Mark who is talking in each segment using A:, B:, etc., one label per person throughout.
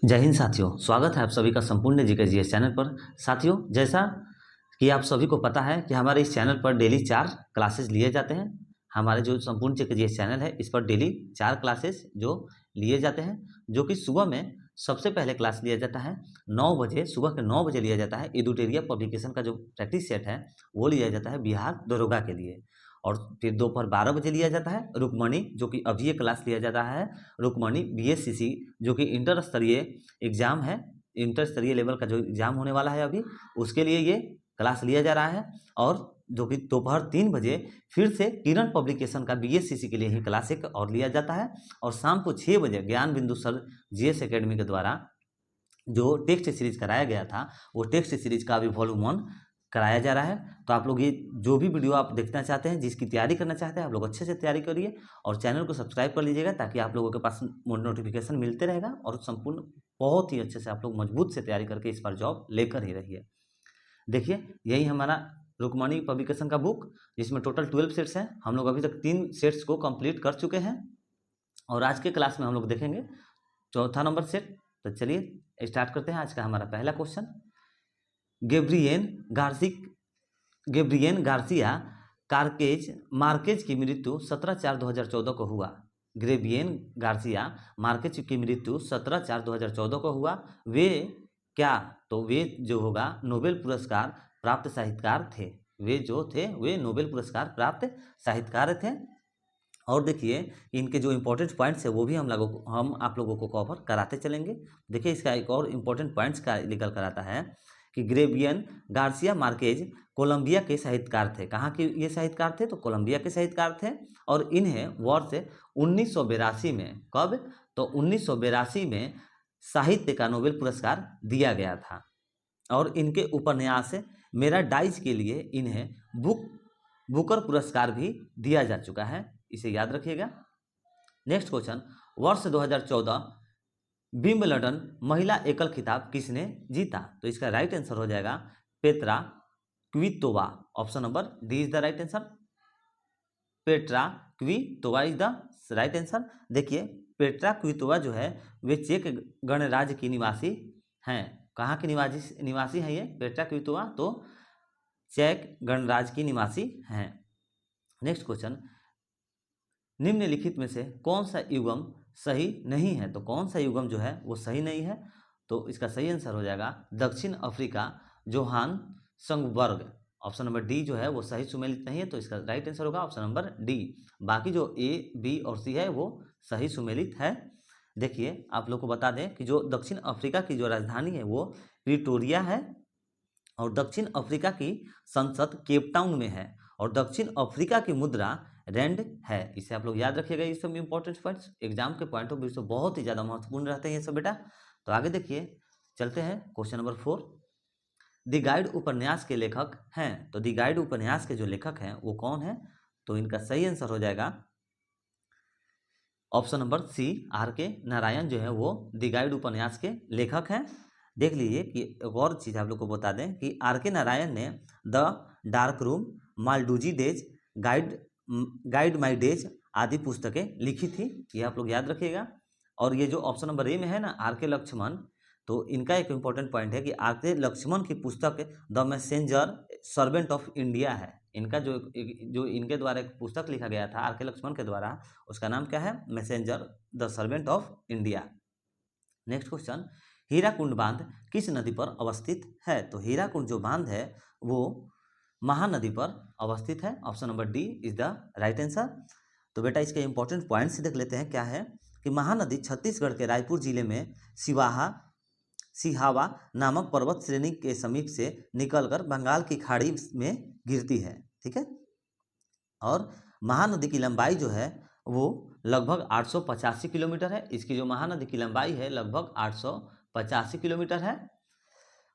A: जय हिंद साथियों, स्वागत है आप सभी का संपूर्ण जीके चैनल पर। साथियों, जैसा कि आप सभी को पता है कि हमारे इस चैनल पर डेली 4 क्लासेस लिए जाते हैं। हमारे जो संपूर्ण जीके चैनल है इस पर डेली 4 क्लासेस जो लिए जाते हैं, जो कि सुबह में सबसे पहले क्लास लिया जाता है 9 बजे, सुबह के 9 बजे लिया जाता है। एडुटेरिया पब्लिकेशन का जो प्रैक्टिस सेट है वो लिया जाता है बिहार दरोगा के लिए। और फिर दोपहर 12 बजे लिया जाता है रुक्मणी, जो कि अभी ये क्लास लिया जाता है रुक्मणी बीएससीसी, जो कि इंटर स्तरीय एग्जाम है। इंटर स्तरीय लेवल का जो एग्जाम होने वाला है अभी, उसके लिए ये क्लास लिया जा रहा है। और जो कि दोपहर 3 बजे फिर से किरण पब्लिकेशन का बीएससीसी के लिए ही क्लास एक और लिया जाता है। और शाम को 6 बजे ज्ञान बिंदु सर जीएस एकेडमी के द्वारा जो टेक्स्ट सीरीज कराया गया था, वो टेक्स्ट सीरीज का अभी वॉल्यूम 1 कराया जा रहा है। तो आप लोग ये जो भी वीडियो आप देखना चाहते हैं, जिसकी तैयारी करना चाहते हैं, आप लोग अच्छे से तैयारी करिए और चैनल को सब्सक्राइब कर लीजिएगा, ताकि आप लोगों के पास नोटिफिकेशन मिलते रहेगा और संपूर्ण बहुत ही अच्छे से आप लोग मजबूत से तैयारी करके इस बार जॉब लेकर ही रहिए। देखिए, यही हमारा रुक्मणी पब्लिकेशन का बुक, जिसमें टोटल 12 सेट्स हैं। हम लोग अभी तक 3 सेट्स को कंप्लीट कर चुके हैं और आज के क्लास में हम लोग देखेंगे चौथा नंबर सेट। तो चलिए स्टार्ट करते हैं आज का हमारा पहला क्वेश्चन। गेब्रियन गार्सिया मार्केज की मृत्यु 17/4/2014 को हुआ। गेब्रियन गार्सिया मार्केज की मृत्यु 17/4/2014 को हुआ। वे क्या? तो वे जो होगा नोबेल पुरस्कार प्राप्त साहित्यकार थे। वे जो थे वे नोबेल पुरस्कार प्राप्त साहित्यकार थे। और देखिए, इनके जो इंपॉर्टेंट पॉइंट्स है वो भी हम आप लोगों को कवर कराते चलेंगे। देखिए, इसका एक और इम्पोर्टेंट पॉइंट्स का निकल कर आता है कि ग्रेबियन गार्सिया मार्केज कोलंबिया के साहित्यकार थे। कहाँ के ये साहित्यकार थे? तो कोलंबिया के साहित्यकार थे। और इन्हें वर्ष 1982 में, कब? तो 1982 में साहित्य का नोबेल पुरस्कार दिया गया था। और इनके उपन्यास मेरा डाइज के लिए इन्हें बुकर पुरस्कार भी दिया जा चुका है, इसे याद रखिएगा। नेक्स्ट क्वेश्चन, वर्ष 2014 विंबलडन महिला एकल खिताब किसने जीता? तो इसका राइट आंसर हो जाएगा Petra Kvitova. Option number D is the right answer. Petra Kvitova is the right answer. देखिए, पेट्रा क्वितोवा जो है वे चेक गणराज्य की निवासी हैं। कहाँ की निवासी हैं ये पेट्रा क्वितोवा? तो चेक गणराज्य की निवासी हैं। नेक्स्ट क्वेश्चन, निम्नलिखित में से कौन सा युग्म सही नहीं है? तो कौन सा युग्म जो है वो सही नहीं है? तो इसका सही आंसर हो जाएगा दक्षिण Africa Johannesburg. Option number D जो है वो सही सुमेलित नहीं है, तो इसका राइट आंसर होगा ऑप्शन नंबर डी। बाकी जो ए, बी और सी है वो सही सुमेलित है। देखिए, आप लोग को बता दें कि जो दक्षिण अफ्रीका की जो राजधानी है वो प्रिटोरिया है और दक्षिण अफ्रीका की संसद केप टाउन में है और दक्षिण अफ्रीका की मुद्रा रैंड है। इसे आप लोग याद रखिएगा। ये सब इंपॉर्टेंट पॉइंट्स एग्जाम के पॉइंट ऑफ व्यू से बहुत ही ज़्यादा महत्वपूर्ण रहते हैं ये सब बेटा। तो आगे देखिए, चलते हैं क्वेश्चन नंबर 4। द गाइड उपन्यास के लेखक हैं। तो द गाइड उपन्यास के जो लेखक हैं वो कौन है? तो इनका सही आंसर हो जाएगा ऑप्शन नंबर सी, आर के नारायण जो है वो द गाइड उपन्यास के लेखक हैं। देख लीजिए कि एक और चीज़ आप लोग को बता दें कि आर के नारायण ने the dark room, Malgudi days, guide my days आदि पुस्तकें लिखी थी। ये आप लोग याद रखिएगा। और ये जो ऑप्शन नंबर ए में है ना, आर के लक्ष्मण, तो इनका एक इम्पोर्टेंट पॉइंट है कि आर के लक्ष्मण की पुस्तक the messenger servant of India है। इनका जो इनके द्वारा एक पुस्तक लिखा गया था आर के लक्ष्मण के द्वारा, उसका नाम क्या है? Messenger the servant of India. Next question, Hirakud बांध किस नदी पर अवस्थित है? तो हीराकुंड जो बांध है वो महानदी पर अवस्थित है। Option number D is the right answer. तो बेटा, इसके इंपॉर्टेंट पॉइंट्स देख लेते हैं। क्या है कि महानदी छत्तीसगढ़ के रायपुर जिले में सिहावा नामक पर्वत श्रेणी के समीप से निकलकर बंगाल की खाड़ी में गिरती है। ठीक है। और महानदी की लंबाई जो है वो लगभग 885 किलोमीटर है। इसकी जो महानदी की लंबाई है लगभग 885 किलोमीटर है।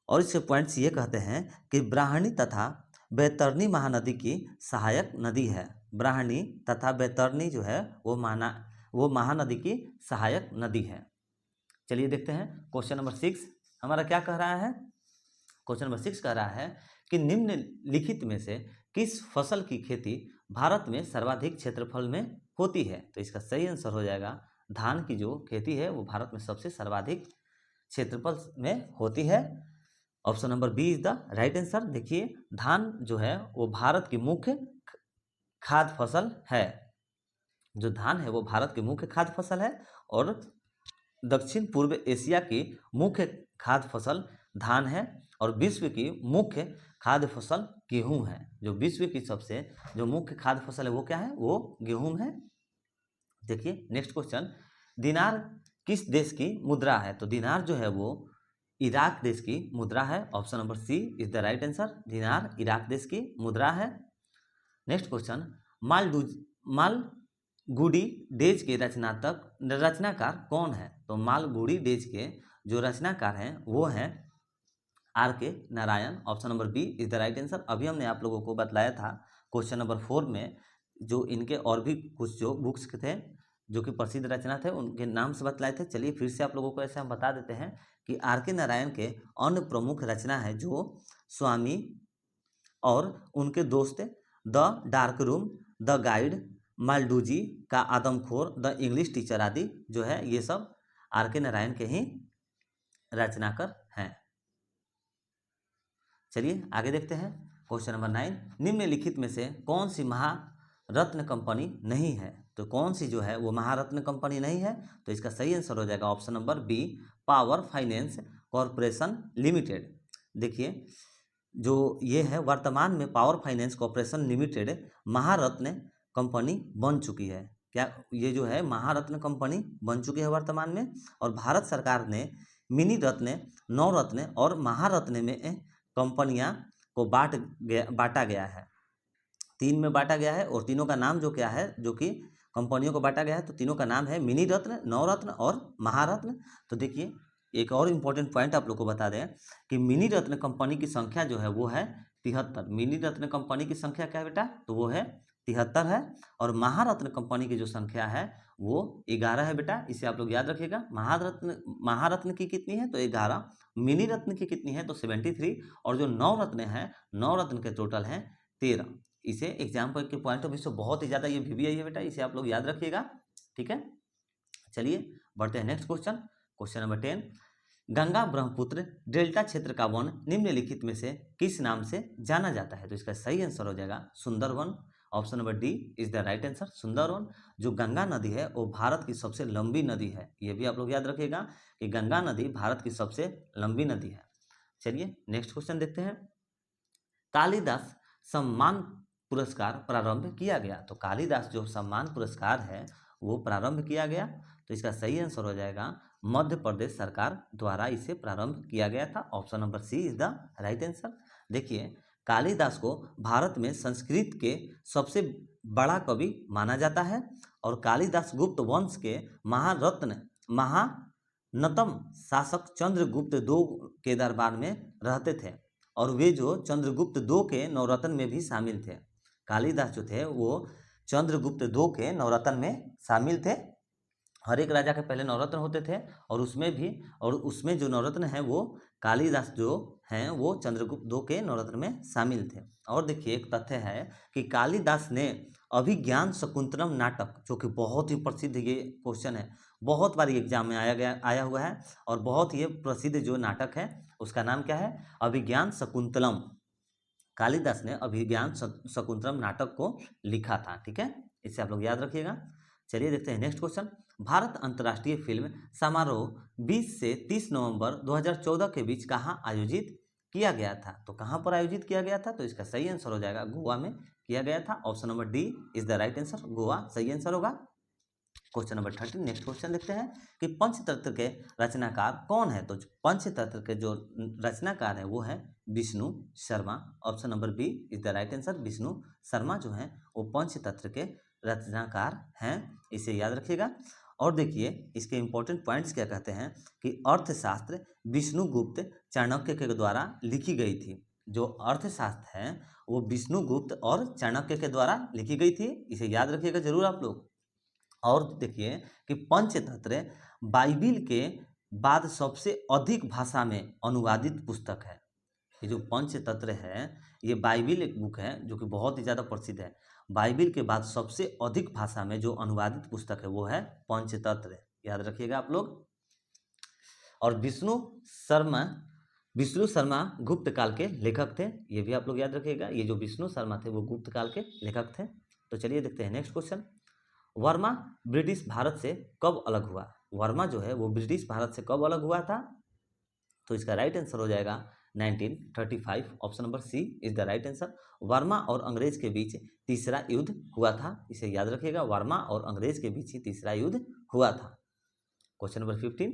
A: और इसके पॉइंट्स ये कहते हैं कि ब्राह्मणी तथा बैतरणी महानदी की सहायक नदी है। ब्राह्मणी तथा बैतरणी जो है वो महानदी की सहायक नदी है। चलिए देखते हैं क्वेश्चन नंबर 6 हमारा क्या कह रहा है। क्वेश्चन नंबर 6 कह रहा है कि निम्नलिखित में से किस फसल की खेती भारत में सर्वाधिक क्षेत्रफल में होती है? तो इसका सही आंसर हो जाएगा धान की जो खेती है वो भारत में सबसे सर्वाधिक क्षेत्रफल में होती है। Option number B is the right answer. देखिए धान जो है वो भारत की मुख्य खाद्य फसल है। जो धान है वो भारत की मुख्य खाद्य फसल है और दक्षिण पूर्व एशिया की मुख्य खाद्य फसल धान है और विश्व की मुख्य खाद्य फसल गेहूं है। जो विश्व की सबसे जो मुख्य खाद्य फसल है वो क्या है, वो गेहूं है। देखिए नेक्स्ट क्वेश्चन, दिनार किस देश की मुद्रा है? तो दिनार जो है वो इराक देश की मुद्रा है। Option number C is the right answer. दिनार इराक देश की मुद्रा है। नेक्स्ट क्वेश्चन, मालगुडी डेज के रचनाकार कौन है? तो मालगुडी डेज के जो रचनाकार हैं वो हैं आर के Narayan. Option number B is the right answer. अभी हमने आप लोगों को बतलाया था क्वेश्चन नंबर 4 में जो इनके और भी कुछ जो बुक्स थे जो कि प्रसिद्ध रचना थे उनके नाम से बतलाए थे। चलिए फिर से आप लोगों को ऐसे हम बता देते हैं कि आर के नारायण के अन्य प्रमुख रचना है जो स्वामी और उनके दोस्त the dark room, the guide, Malgudi का आदमखोर, द इंग्लिश टीचर आदि जो है ये सब आर के नारायण के ही रचनाकार हैं। चलिए आगे देखते हैं क्वेश्चन नंबर 9, निम्नलिखित में से कौन सी महारत्न कंपनी नहीं है? तो कौन सी जो है वो महारत्न कंपनी नहीं है? तो इसका सही आंसर हो जाएगा option number B, power finance corporation limited. देखिए जो ये है वर्तमान में power finance corporation limited Maharatna company बन चुकी है। क्या ये जो है महारत्न कंपनी बन चुकी है वर्तमान में? और भारत सरकार ने मिनी रत्न, नवरत्न और महारत्न में कंपनियां को बांटा गया है। 3 में बांटा गया है और तीनों का नाम जो क्या है, जो कि कंपनियों को बांटा गया है तो तीनों का नाम है मिनी रत्न, नवरत्न और महारत्न। तो देखिए एक और इम्पोर्टेंट पॉइंट आप लोग को बता दें कि मिनी रत्न कंपनी की संख्या जो है वो है 73। मिनी रत्न कंपनी की संख्या क्या है बेटा? तो वो है 73 है। और महारत्न कंपनी की जो संख्या है वो 11 है बेटा, इसे आप लोग याद रखिएगा। महारत्न की कितनी है? तो 11। मिनी रत्न की कितनी है? तो 73। और जो नवरत्न है, नवरत्न के टोटल हैं 13। इसे एग्जाम के पॉइंट ऑफ व्यू से बहुत ही ज़्यादा ये VBI है बेटा, इसे आप लोग याद रखिएगा। ठीक है, चलिए बढ़ते हैं next question. Question number 10, Ganga Brahmaputra delta क्षेत्र का वन निम्नलिखित में से किस नाम से जाना जाता है? तो इसका सही आंसर हो जाएगा Sundarban. Option number D is the right answer, Sundarban. जो गंगा नदी है वो भारत की सबसे लंबी नदी है, ये भी आप लोग याद रखिएगा कि गंगा नदी भारत की सबसे लंबी नदी है। चलिए नेक्स्ट क्वेश्चन देखते हैं, कालिदास सम्मान पुरस्कार प्रारंभ किया गया? तो कालिदास जो सम्मान पुरस्कार है वो प्रारंभ किया गया, तो इसका सही आंसर हो जाएगा मध्य प्रदेश सरकार द्वारा इसे प्रारंभ किया गया था। Option number C is the right answer. देखिए कालिदास को भारत में संस्कृत के सबसे बड़ा कवि माना जाता है और कालिदास गुप्त वंश के महानतम शासक चंद्रगुप्त II के दरबार में रहते थे और वे जो चंद्रगुप्त II के नवरत्न में भी शामिल थे। कालिदास जो थे वो चंद्रगुप्त II के नवरत्न में शामिल थे। हर एक राजा के पहले नवरत्न होते थे और उसमें जो नवरत्न है वो कालिदास जो हैं वो चंद्रगुप्त II के नवरत्न में शामिल थे। और देखिए एक तथ्य है कि कालिदास ने अभिज्ञान शकुंतलम नाटक, जो कि बहुत ही प्रसिद्ध ये क्वेश्चन है, बहुत बार एग्जाम में आया हुआ है और बहुत ही प्रसिद्ध जो नाटक है उसका नाम क्या है? अभिज्ञान शकुंतलम। कालिदास ने अभिज्ञान शकुंतलम नाटक को लिखा था। ठीक है, इसे आप लोग याद रखिएगा। चलिए देखते हैं नेक्स्ट क्वेश्चन, भारत अंतर्राष्ट्रीय फिल्म समारोह 20 से 30 नवंबर 2014 के बीच कहाँ आयोजित किया गया था? तो कहाँ पर आयोजित किया गया था? तो इसका सही आंसर हो जाएगा गोवा में किया गया था। Option number D is the right answer, Goa सही आंसर होगा। क्वेश्चन नंबर 13 नेक्स्ट क्वेश्चन देखते हैं कि पंचतंत्र के रचनाकार कौन है? तो पंचतंत्र के जो रचनाकार है वो है Vishnu Sharma. Option number B is the right answer, Vishnu Sharma जो है वो पंचतंत्र के रचनाकार हैं, इसे याद रखिएगा। और देखिए इसके इंपॉर्टेंट पॉइंट्स क्या कहते हैं कि अर्थशास्त्र विष्णुगुप्त चाणक्य के द्वारा लिखी गई थी। जो अर्थशास्त्र है वो विष्णुगुप्त और चाणक्य के द्वारा लिखी गई थी, इसे याद रखिएगा जरूर आप लोग। और देखिए कि पंचतंत्र बाइबिल के बाद सबसे अधिक भाषा में अनुवादित पुस्तक है। ये जो पंचतंत्र है ये बाइबिल एक बुक है जो कि बहुत ही ज़्यादा प्रसिद्ध है। बाइबिल के बाद सबसे अधिक भाषा में जो अनुवादित पुस्तक है वो है पंचतंत्र, याद रखिएगा आप लोग। और विष्णु शर्मा गुप्त काल के लेखक थे। ये भी आप लोग याद रखिएगा, ये जो विष्णु शर्मा थे वो गुप्त काल के लेखक थे। तो चलिए देखते हैं next question. Verma British Bharat से कब अलग हुआ? वर्मा जो है वो ब्रिटिश भारत से कब अलग हुआ था? तो इसका राइट आंसर हो जाएगा 1935। Option number C is the right answer. Burma और अंग्रेज के बीच तीसरा युद्ध हुआ था, इसे याद रखिएगा, वर्मा और अंग्रेज के बीच ही तीसरा युद्ध हुआ था। क्वेश्चन नंबर 15,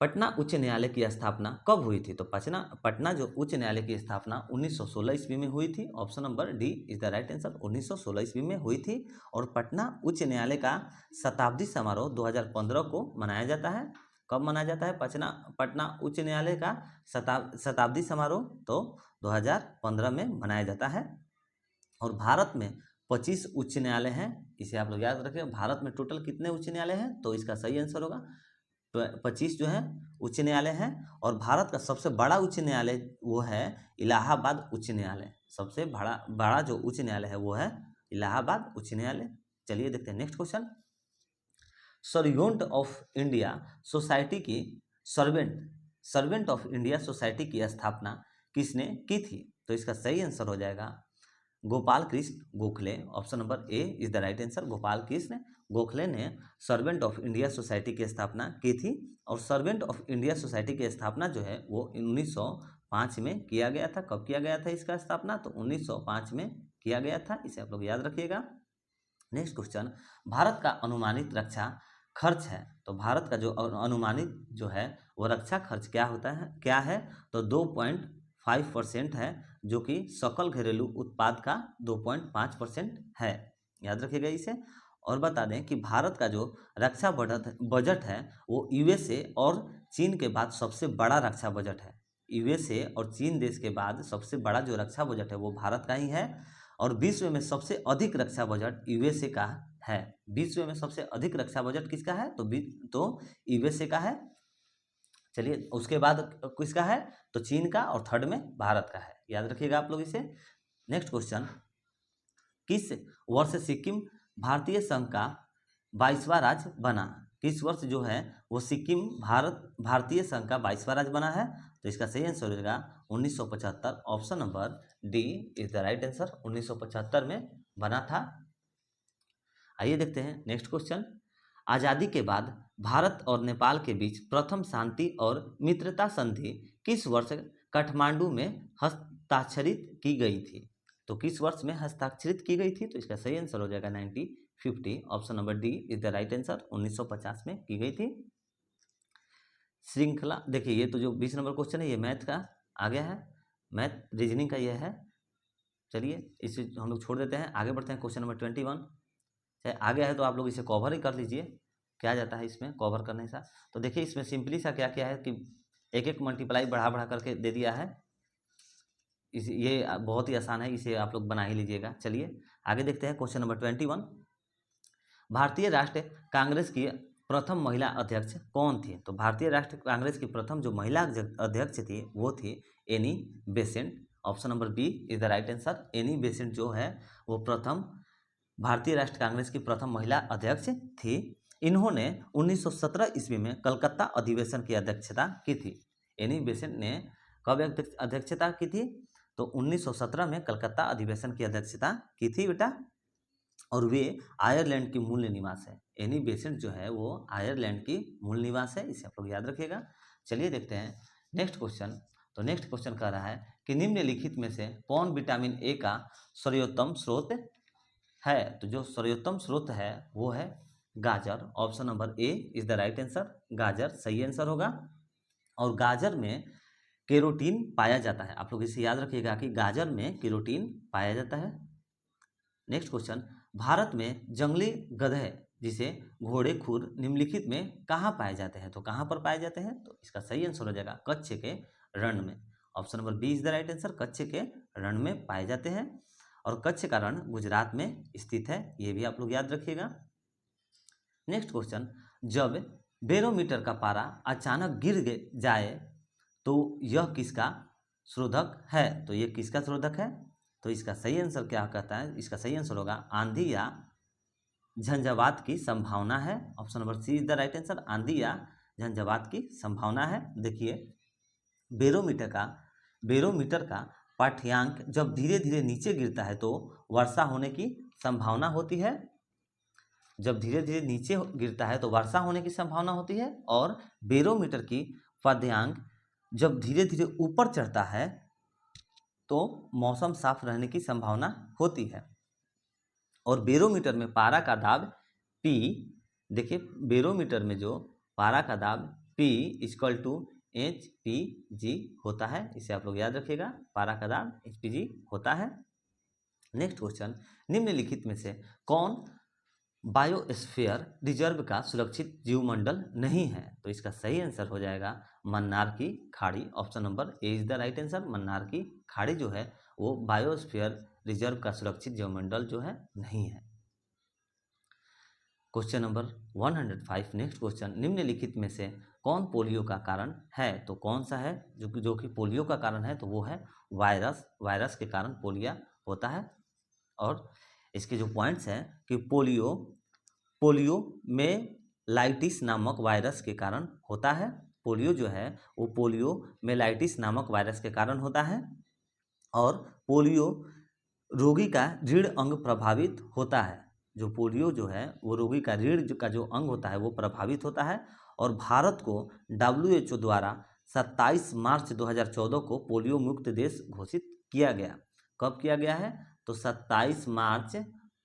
A: पटना उच्च न्यायालय की स्थापना कब हुई थी? तो पटना जो उच्च न्यायालय की स्थापना 1916 ईस्वी में हुई थी। Option number D is the right answer, 1916 ईस्वी में हुई थी। और पटना उच्च न्यायालय का शताब्दी समारोह 2015 को मनाया जाता है। कब मनाया जाता है पटना उच्च न्यायालय का शताब्दी समारोह? तो 2015 में मनाया जाता है। और भारत में 25 उच्च न्यायालय हैं, इसे आप लोग याद रखें। भारत में टोटल कितने उच्च न्यायालय हैं? तो इसका सही आंसर होगा 25 जो है उच्च न्यायालय है। और भारत का सबसे बड़ा उच्च न्यायालय वो है इलाहाबाद उच्च न्यायालय। सबसे बड़ा जो उच्च न्यायालय है वो है इलाहाबाद उच्च न्यायालय। चलिए देखते हैं next question. Servant of India society की सर्वेंट ऑफ इंडिया सोसाइटी की स्थापना किसने की थी? तो इसका सही आंसर हो जाएगा Gopal Krishna Gokhale. Option number A is the right answer. Gopal Krishna Gokhale ने सर्वेंट ऑफ इंडिया सोसाइटी की स्थापना की थी। और सर्वेंट ऑफ इंडिया सोसाइटी की स्थापना जो है वो 1905 में किया गया था। कब किया गया था इसका स्थापना? तो 1905 में किया गया था, इसे आप लोग याद रखिएगा। नेक्स्ट क्वेश्चन, भारत का अनुमानित रक्षा खर्च है। तो भारत का जो अनुमानित जो है वो रक्षा खर्च क्या है? तो 2.5% है, जो कि सकल घरेलू उत्पाद का 2.5% है, याद रखिएगा इसे। और बता दें कि भारत का जो रक्षा बजट है वो यूएसए और चीन के बाद सबसे बड़ा रक्षा बजट है। यूएसए और चीन देश के बाद सबसे बड़ा जो रक्षा बजट है वो भारत का ही है। और विश्व में सबसे अधिक रक्षा बजट यूएसए का है। विश्व में सबसे अधिक रक्षा बजट किसका है? तो यूएसए का है। चलिए उसके बाद किसका है? तो चीन का, और थर्ड में भारत का है, याद रखिएगा आप लोग इसे। नेक्स्ट क्वेश्चन, किस वर्ष सिक्किम भारतीय संघ का 22वां राज्य बना? किस वर्ष जो है वो सिक्किम भारतीय संघ का 22वां राज्य बना है? तो इसका सही आंसर हो जाएगा 1975। Option number D is the right answer, 1975 में बना था। आइए देखते हैं नेक्स्ट क्वेश्चन। आज़ादी के बाद भारत और नेपाल के बीच प्रथम शांति और मित्रता संधि किस वर्ष काठमांडू में हस्ताक्षरित की गई थी? तो किस वर्ष में हस्ताक्षरित की गई थी? तो इसका सही आंसर हो जाएगा 1950। Option number D is the right answer, 1950 में की गई थी। श्रृंखला देखिए, ये तो जो 20 नंबर क्वेश्चन है ये मैथ का आ गया है, मैथ रीजनिंग का ये है। चलिए इसे हम लोग छोड़ देते हैं, आगे बढ़ते हैं क्वेश्चन नंबर 21। चाहे आ गया है तो आप लोग इसे कवर ही कर लीजिए, क्या जाता है इसमें कवर करने सा। तो देखिए इसमें सिंपली सा क्या क्या है कि एक एक मल्टीप्लाई बढ़ा करके दे दिया है। ये बहुत ही आसान है, इसे आप लोग बना ही लीजिएगा। चलिए आगे देखते हैं क्वेश्चन नंबर 21। भारतीय राष्ट्रीय कांग्रेस की प्रथम महिला अध्यक्ष कौन थी? तो भारतीय राष्ट्रीय कांग्रेस की प्रथम जो महिला अध्यक्ष थी वो थी Annie Besant. Option number B is the right answer. Annie Besant जो है वो प्रथम भारतीय राष्ट्रीय कांग्रेस की प्रथम महिला अध्यक्ष थी। इन्होंने 1917 ईस्वी में कलकत्ता अधिवेशन की अध्यक्षता की थी। एनी बेसेंट ने कब अध्यक्षता की थी? तो 1917 में कलकत्ता अधिवेशन की अध्यक्षता की थी बेटा। और वे आयरलैंड की मूल निवास है। एनी बेसेंट जो है वो आयरलैंड की मूल निवास है, इसे आप लोग याद रखिएगा। चलिए देखते हैं नेक्स्ट क्वेश्चन। तो नेक्स्ट क्वेश्चन कह रहा है कि निम्नलिखित में से कौन विटामिन ए का सर्वोत्तम स्रोत है? तो जो सर्वोत्तम स्रोत है वो है गाजर। Option number A is the right answer, गाजर सही आंसर होगा। और गाजर में केरोटीन पाया जाता है, आप लोग इसे याद रखिएगा कि गाजर में केरोटीन पाया जाता है। नेक्स्ट क्वेश्चन, भारत में जंगली गधे जिसे घोड़े खुर निम्नलिखित में कहाँ पाए जाते हैं? तो कहाँ पर पाए जाते हैं? तो इसका सही आंसर हो जाएगा कच्छ के रण में। Option number B is the right answer, Kutch के रण में पाए जाते हैं। और कच्छ का रण गुजरात में स्थित है, ये भी आप लोग याद रखिएगा। नेक्स्ट क्वेश्चन, जब बैरोमीटर का पारा अचानक गिर जाए तो यह किसका शोधक है? तो ये किसका शोधक है? तो इसका सही आंसर क्या कहता है? इसका सही आंसर होगा आंधी या झंझावात की संभावना है। Option number C is the right answer, आंधी या झंझावात की संभावना है। देखिए बैरोमीटर का पाठ्यांक जब धीरे धीरे नीचे गिरता है तो वर्षा होने की संभावना होती है। जब धीरे धीरे नीचे गिरता है तो वर्षा होने की संभावना होती है। और बैरोमीटर की पाठ्यांक जब धीरे धीरे ऊपर चढ़ता है तो मौसम साफ रहने की संभावना होती है। और बैरोमीटर में पारा का दाब P, देखिए बैरोमीटर में जो पारा का दाब P = HPG होता है, इसे आप लोग याद रखिएगा, पारा का दाब HPG होता है। नेक्स्ट क्वेश्चन, निम्नलिखित में से कौन बायोस्फीयर रिजर्व का सुरक्षित जीवमंडल नहीं है? तो इसका सही आंसर हो जाएगा मन्नार की खाड़ी। Option number A is the right answer. Mannar की खाड़ी जो है वो बायोस्फीयर रिजर्व का सुरक्षित जीवमंडल जो है नहीं है। क्वेश्चन नंबर 105, नेक्स्ट क्वेश्चन, निम्नलिखित में से कौन पोलियो का कारण है? तो कौन सा है जो कि पोलियो का कारण है? तो वो है वायरस के कारण पोलियो होता है। और इसके जो पॉइंट्स हैं कि पोलियो में लाइटिस नामक वायरस के कारण होता है। पोलियो जो है वो पोलियो मेलाइटिस नामक वायरस के कारण होता है। और पोलियो रोगी का रीढ़ अंग प्रभावित होता है। जो पोलियो जो है वो रोगी का रीढ़ का जो अंग होता है वो प्रभावित होता है। और भारत को WHO द्वारा 27 मार्च 2014 को पोलियो मुक्त देश घोषित किया गया। कब किया गया है? तो 27 मार्च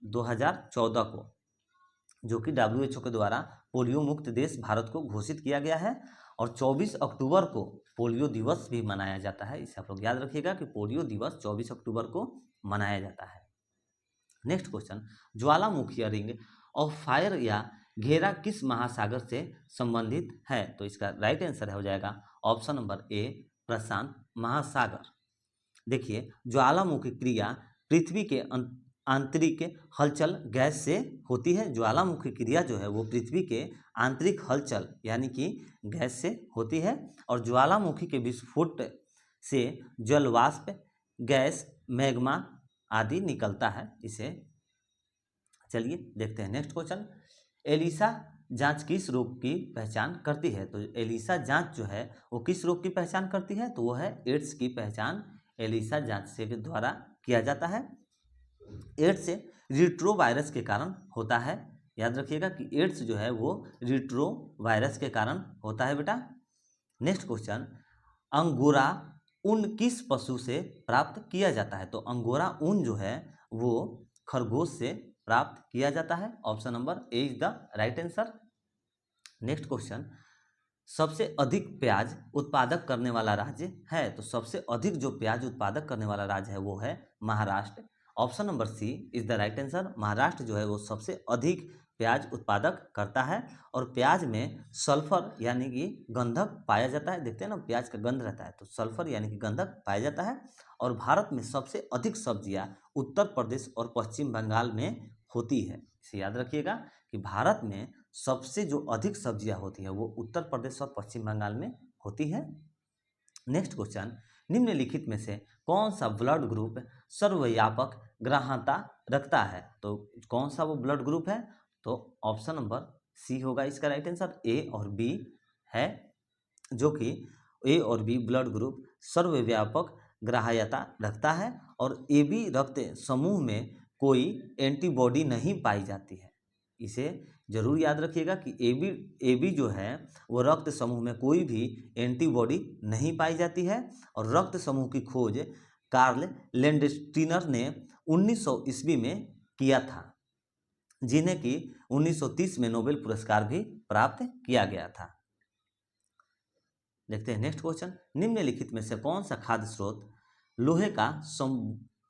A: 2014 को, जो कि WHO के द्वारा पोलियो मुक्त देश भारत को घोषित किया गया है। और 24 अक्टूबर को पोलियो दिवस भी मनाया जाता है। इसे आप लोग याद रखिएगा कि पोलियो दिवस 24 अक्टूबर को मनाया जाता है। Next question, Jwalamukhi ring of fire या घेरा किस महासागर से संबंधित है? तो इसका राइट आंसर हो जाएगा ऑप्शन नंबर ए, प्रशांत महासागर। देखिए ज्वालामुखी क्रिया पृथ्वी के आंतरिक हलचल गैस से होती है। ज्वालामुखी क्रिया जो है वो पृथ्वी के आंतरिक हलचल यानी कि गैस से होती है। और ज्वालामुखी के विस्फोट से जलवाष्प, गैस, मैग्मा आदि निकलता है। इसे चलिए देखते हैं। नेक्स्ट क्वेश्चन, एलिसा जांच किस रोग की पहचान करती है? तो एलिसा जांच जो है वो किस रोग की पहचान करती है? तो वो है एड्स की पहचान एलिसा जांच से द्वारा किया जाता है। एड्स रिट्रोवायरस के कारण होता है। याद रखिएगा कि एड्स जो है वो रिट्रोवायरस के कारण होता है बेटा। नेक्स्ट क्वेश्चन, अंगोरा ऊन किस पशु से प्राप्त किया जाता है? तो अंगोरा ऊन जो है वो खरगोश से प्राप्त किया जाता है। Option number A is the right answer. Next question, सबसे अधिक प्याज उत्पादक करने वाला राज्य है? तो सबसे अधिक जो प्याज उत्पादक करने वाला राज्य है वो है Maharashtra. Option number C is the right answer. Maharashtra जो है वो सबसे अधिक प्याज उत्पादक करता है। और प्याज में सल्फर यानी कि गंधक पाया जाता है। देखते हैं ना, प्याज का गंध रहता है तो सल्फर यानी कि गंधक पाया जाता है। और भारत में सबसे अधिक सब्जियां उत्तर प्रदेश और पश्चिम बंगाल में होती है। इसे याद रखिएगा कि भारत में सबसे जो अधिक सब्जियां होती है वो उत्तर प्रदेश और पश्चिम बंगाल में होती है। नेक्स्ट क्वेश्चन, निम्नलिखित में से कौन सा ब्लड ग्रुप सर्वव्यापक ग्राह्यता रखता है? तो कौन सा वो ब्लड ग्रुप है? तो ऑप्शन नंबर सी होगा इसका राइट आंसर। ए और बी है, जो कि ए और बी ब्लड ग्रुप सर्वव्यापक ग्राह्यता रखता है। और ए बी रक्त समूह में कोई एंटीबॉडी नहीं पाई जाती है। इसे जरूर याद रखिएगा कि ए बी जो है वो रक्त समूह में कोई भी एंटीबॉडी नहीं पाई जाती है। और रक्त समूह की खोज कार्ल लैंडस्टीनर ने 1900 ईस्वी में किया था, जिन्हें कि 1930 में नोबेल पुरस्कार भी प्राप्त किया गया था। देखते हैं नेक्स्ट क्वेश्चन, निम्नलिखित में से कौन सा खाद्य स्रोत लोहे का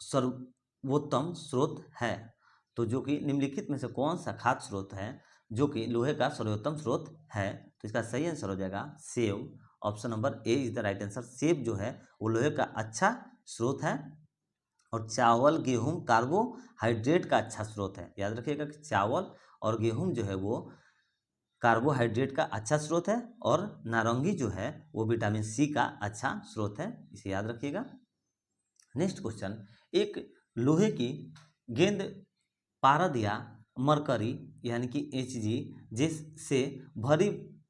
A: सर्वोत्तम स्रोत है? तो जो कि निम्नलिखित में से कौन सा खाद्य स्रोत है जो कि लोहे का सर्वोत्तम स्रोत है? तो इसका सही आंसर हो जाएगा सेब। Option number A is the right answer. सेब जो है वो लोहे का अच्छा स्रोत है। और चावल, गेहूं कार्बोहाइड्रेट का अच्छा स्रोत है। याद रखिएगा कि चावल और गेहूं जो है वो कार्बोहाइड्रेट का अच्छा स्रोत है। और नारंगी जो है वो विटामिन सी का अच्छा स्रोत है। इसे याद रखिएगा। नेक्स्ट क्वेश्चन, एक लोहे की गेंद पारद या मरकरी यानी कि Hg जिससे भरी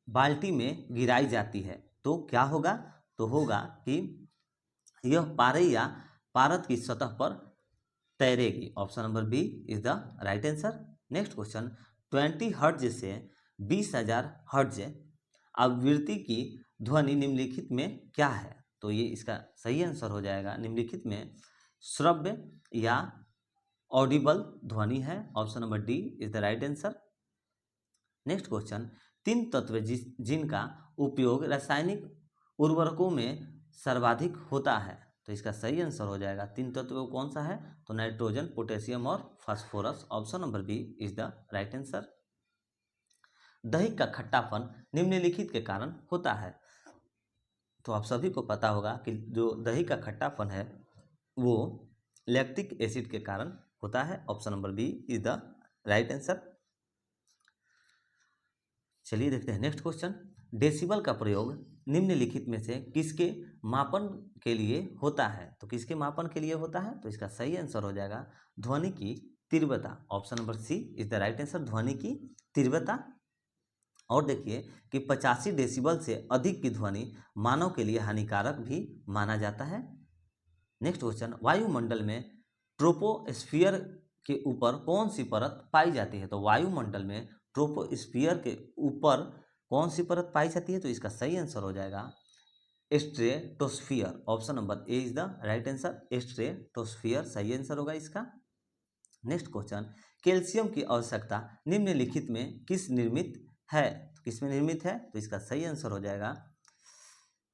A: बाल्टी में गिराई जाती है तो क्या होगा? तो होगा कि यह पारे या पारद की सतह पर तैरेगी। Option number B is the right answer. Next question, 20 hertz से 20,000 हर्ट्ज आवृत्ति की ध्वनि निम्नलिखित में क्या है? तो ये इसका सही आंसर हो जाएगा, निम्नलिखित में श्रव्य या ऑडिबल ध्वनि है। Option number D is the right answer. Next question, तीन तत्व जिनका उपयोग रासायनिक उर्वरकों में सर्वाधिक होता है, तो इसका सही आंसर हो जाएगा तीन तत्व कौन सा है? तो नाइट्रोजन, पोटेशियम और phosphorus. Option number B is the right answer. दही का खट्टापन निम्नलिखित के कारण होता है, तो आप सभी को पता होगा कि जो दही का खट्टापन है वो लैक्टिक एसिड के कारण होता है। Option number B is the right answer. चलिए देखते हैं नेक्स्ट क्वेश्चन, डेसिबल का प्रयोग निम्नलिखित में से किसके मापन के लिए होता है? तो किसके मापन के लिए होता है? तो इसका सही आंसर हो जाएगा ध्वनि की तीव्रता। Option number C is the right answer, ध्वनि की तीव्रता। और देखिए कि 85 डेसिबल से अधिक की ध्वनि मानव के लिए हानिकारक भी माना जाता है। नेक्स्ट क्वेश्चन, वायुमंडल में ट्रोपोस्फियर के ऊपर कौन सी परत पाई जाती है? तो वायुमंडल में ट्रोपोस्फियर के ऊपर कौन सी परत पाई जाती है? तो इसका सही आंसर हो जाएगा stratosphere. Option number A is the right answer, stratosphere सही आंसर होगा इसका। नेक्स्ट क्वेश्चन, कैल्शियम की आवश्यकता निम्नलिखित में किस निर्मित है? तो किसमें निर्मित है? तो इसका सही आंसर हो जाएगा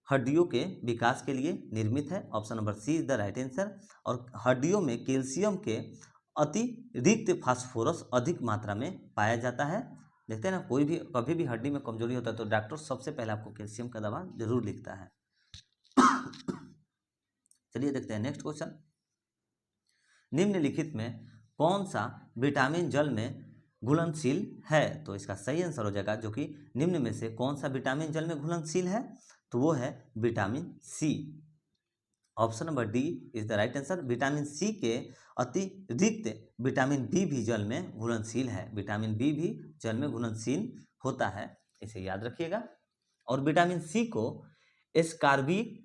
A: हड्डियों के विकास के लिए निर्मित है। Option number C is the right answer. और हड्डियों में कैल्शियम के अतिरिक्त फास्फोरस अधिक मात्रा में पाया जाता है। देखते हैं ना, कोई भी कभी भी हड्डी में कमजोरी होता है तो डॉक्टर सबसे पहले आपको कैल्शियम का दवा जरूर लिखता है। चलिए देखते हैं नेक्स्ट क्वेश्चन, निम्नलिखित में कौन सा विटामिन जल में घुलनशील है? तो इसका सही आंसर हो जाएगा, जो कि निम्न में से कौन सा विटामिन जल में घुलनशील है? तो वो है vitamin C. Option number D is the right answer. Vitamin C के अतिरिक्त विटामिन बी भी जल में घुलनशील है, विटामिन बी भी जल में घुलनशील होता है, इसे याद रखिएगा। और विटामिन सी को एस्कॉर्बिक